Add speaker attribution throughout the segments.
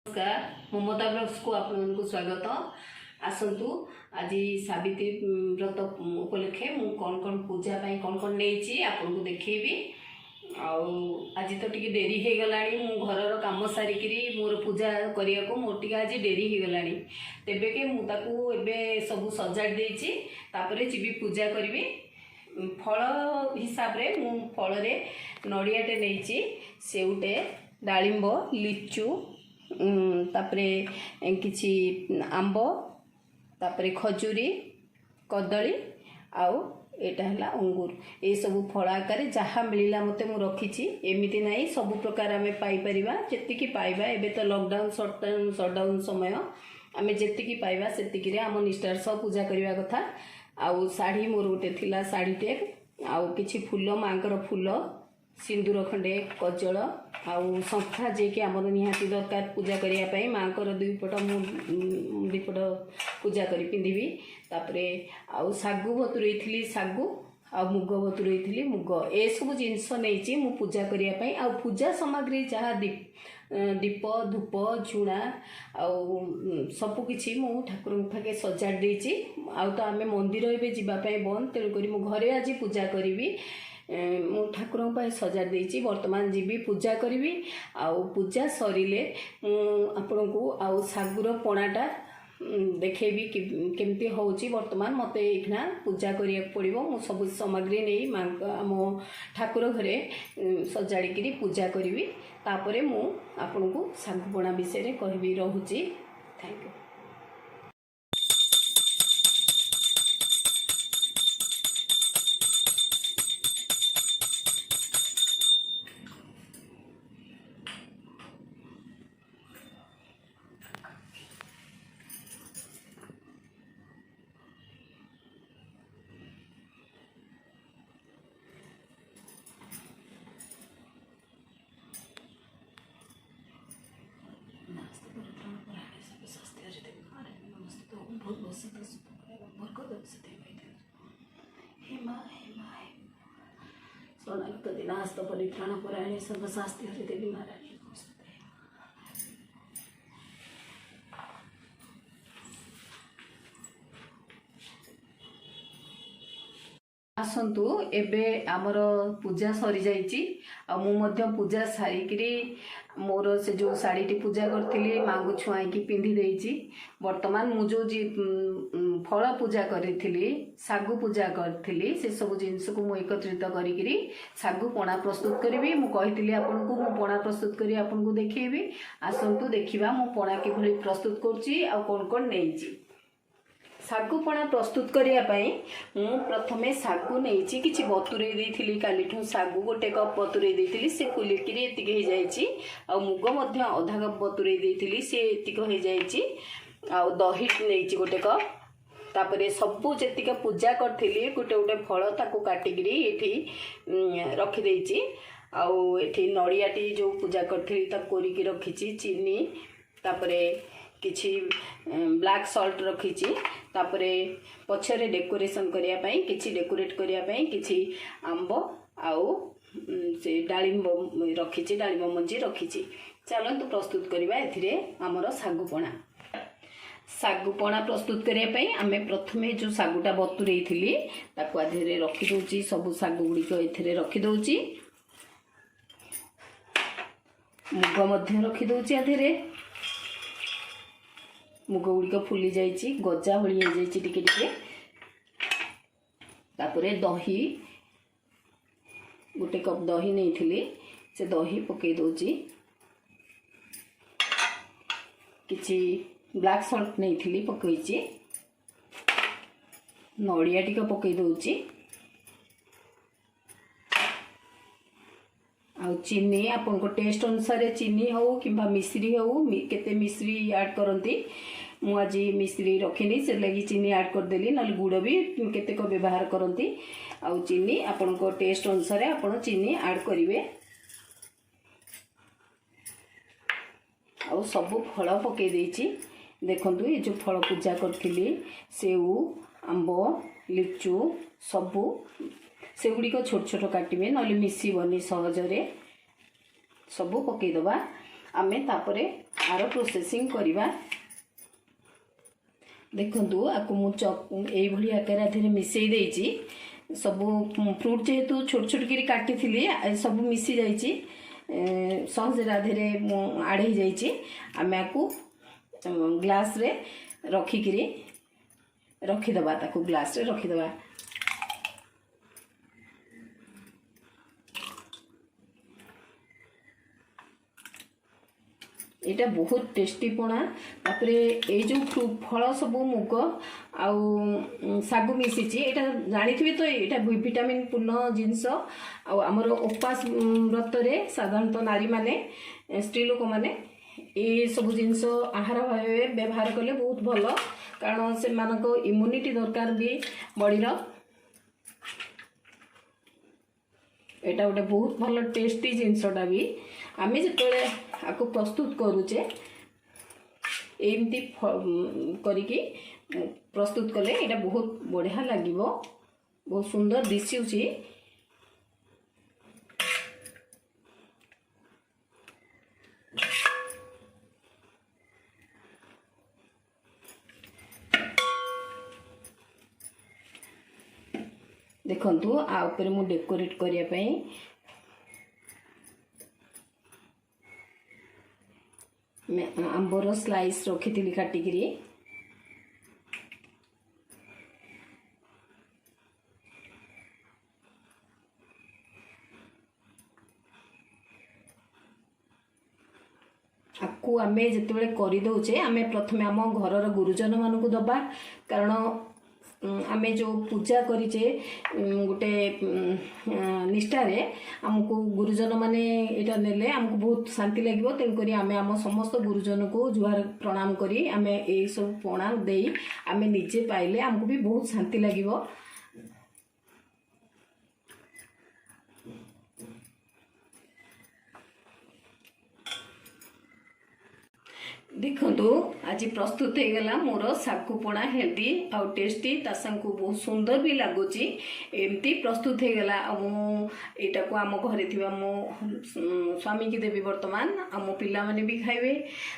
Speaker 1: नमस्कार ममता ब्लॉग्स को आपको स्वागत। आसतु आज सावित्री व्रत उपलक्षे मु कौन कौन पूजा पाई कौन कौन नहीं आपको देखेबी। आज तो टी डेरी हो गला मु घर कम सारिकी मोर पूजा करने को मोर टी आज डेरी हो गला तेबे के मुझे सब सजाड़ देपर जी पूजा करी। फल हिसाब रे मु फल नड़ियाटे नहीं सेउटे डालिंब लिचु तापरे किछि आंब तापरे खजूरी कदली आउ एटा हला अंगूर ए सब फल आकार जहाँ मिलला मते मु रखी एमती ना सब प्रकार आम पाइपर जी पाइबा। एबे तो लॉकडाउन शटडाउन समय आम जी पाइबा से आम निष्ठार सब पूजा करने कथा। आउ शाढ़ी मोर गोटे थिला शाढ़ीटे आउ किछि फूल मांकर फूल सिंदूर खंडे कजल आउ शंखा जे कि आमर निहाती दरकार पूजा करने मांकर दुईपट दुईपट पूजा करी पिंधिबी। तापरे आउ सागु बतुरई सागु आ मुग बतुरई मुग ए सब जिनस नहीं मु पूजा करने आ पूजा सामग्री जहाँ दीप धूप झुणा आउ सबकि मु ठाकुर पाखे सजाड़ देछि। आउ तो आम मंदिर एवं जावाई बंद तेणुक मु घरे आज पूजा करी मु ठाकुर पाखे सजाड़ देछि। वर्तमान जीवी पूजा करी आउ पूजा सरिले आपण को आउ सागुर पणाटा देखेबी केमती होउची। वर्तमान मते इखना पूजा करिया पड़िबो मु सब सामग्री नहीं आम ठाकुर घरे सजाड़ी पूजा करी। तापरे मु आपण को सागुपणा विषय कहबी रहुची। Thank you. सोनायुक्त दिनास्त परित्राण परायणे सर्वशास्ति हरि देवी नारायणी नमस्ते। आसतु एबे आमर पूजा सरी जाइछि आ मु मध्य पूजा सारिकी मोर से जो शाढ़ीटी पूजा करी माँ को छुआईकी पिंधि देइछि। वर्तमान मु जो फल पूजा करी सागु पूजा करी से सब जिनस को मु एकत्रित करी सागु पणा प्रस्तुत करी। मु कही आपन को मु पणा प्रस्तुत करी आपन को देखेबी। आसतु देखिबा मु पणा किभली प्रस्तुत करछि आ कोन कोन नेइछि। सागु पणा प्रस्तुत करने मु प्रथमे सागु नहीं कि बतुरे देती कालीठू सागु गोटे कप बतुरे देती से फुलिकी एतिक हो जाइए। आ मुग अधा कप बतुरे देती से एतिक हो जाइए। आ दही नहीं गोटे कप तापरे सबू जी पूजा करी गोटे गोटे फल ताको काटिकी ये रखिदे। आउ एठी नड़ियाटी जो पूजा करी कोरिकी रखी चीनी तापरे किछि ब्लैक सॉल्ट रखी तापरे पछरे डेकोरेशन करिया पई किछि डेकोरेट करिया पई किछि आंब आउ से डालिंब रखी डालिंब मंजी रखी। चलतु प्रस्तुत करबा एथिरे हमर सागुपणा। सागुपणा प्रस्तुत करने पई आमे प्रथमे जो सागुटा बतुरई थिली ताको आधेरे रखी दोची। सब सागु गुडी को एथिरे रखी दोची। मुग मध्य रखी दोची आधेरे। मुग गुड़िक फुली जाइए गजा भली हो जाइए टिके टिके। तापरे दही गोटे कप दही नहीं थी से दही पकई दोची। किछि ब्लैक सॉल्ट नहीं थी पकईची। नड़िया टिक पकई दोची। आउ चीनी आपन को टेस्ट अनुसार चीनी हो कि मिश्री हो केते मिश्री ऐड करती। मु आज मिश्री रखिनी से लगी चीनी ऐड करदेली ना गुड़ भी केतेक व्यवहार करती। आउ चीनी आपन को टेस्ट अनुसार आपन चीनी ऐड करिवे। आउ सब फल पकई देछि। देखंतु ये जो फल पूजा करथिली सेउ आंब लिचु सबू सेगुड़िक छोट छोट काटिबे ना मिसबनी सहजरे सबू पकईदबा। आमे तापरे आर प्रोसेसिंग करवा। देखु आपको मुझे भाई आकार मिसई देची सब फ्रूट जेहेतु छोट छोट कर काटी थी सब मिसी जाइए सहज राधे आड़ हो जाइए। आम आपको ग्लास रे रखिकी रखीदबा ताकू ग्लास रे रखीदबा। एटा बहुत टेस्टी पणा। तापर ये जो फल सब मुग आउ सागु मिसी एटा जानी तो ये विटामिन पूर्ण जिनस। आमर उपास व्रत रे साधारणतः नारी माने स्त्री लोक माने ये सब जिनस आहार भाव व्यवहार कले बहुत भल, कारण से मानको इम्यूनिटी दरकार भी बॉडीर। एटा गोटे बहुत भल टेस्टी जिनसटा भी आम जो आपको प्रस्तुत करुचे एमती करिकी प्रस्तुत कले एटा बहुत बढ़िया लागिबो, बहुत सुंदर दिशुची। देखंतु आ ऊपर मु डेकोरेट करिया पई आंबर स्लाइस रखी थी काटिकी। आपको आम जिते करदे आम प्रथम आम घर गुरुजन मानक दबा, कारण आम जो पूजा करिचे गोटे निष्ठार आमको गुरुजन माने एटा नेले आमको बहुत शांति लगे। तेणुक आम आम समस्त गुरुजन को जुहार प्रणाम करी आम ये सब पणा दे आम निजे पाइले आमको भी बहुत शांति लगे। देखो आज प्रस्तुत हो गला मोर सागू पणा हेल्दी आउ टेस्टी तासांकु बहुत सुंदर भी लगुच। एमती प्रस्तुत हो गला यहाँ को आम घरे थी मो स्वामी की देवी वर्तमान आम पिला माने भी खाइबे।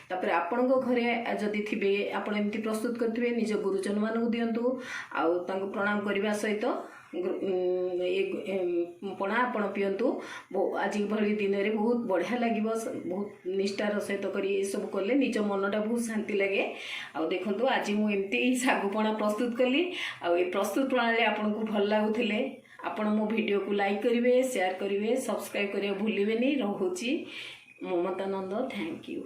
Speaker 1: तापर आपण घरे जदि थे आपण एमती प्रस्तुत करेंगे निज गुरुजन मानक दिंतु आउ प्रणाम करने सहित पणा आपण पिंतु। आज भली दिन में बहुत बढ़िया लगे, बहुत निष्ठार सहित कर सब कले निज मनटा बहुत शांति लगे। आउ देखो आज मुझे सागु पणा प्रस्तुत कली आ प्रस्तुत प्रणाली आपन को भल लगुले आपण मो वीडियो को लाइक करेंगे, शेयर करेंगे, सब्सक्राइब करेंगे भूलिए। रोची ममता नंद, थैंक यू।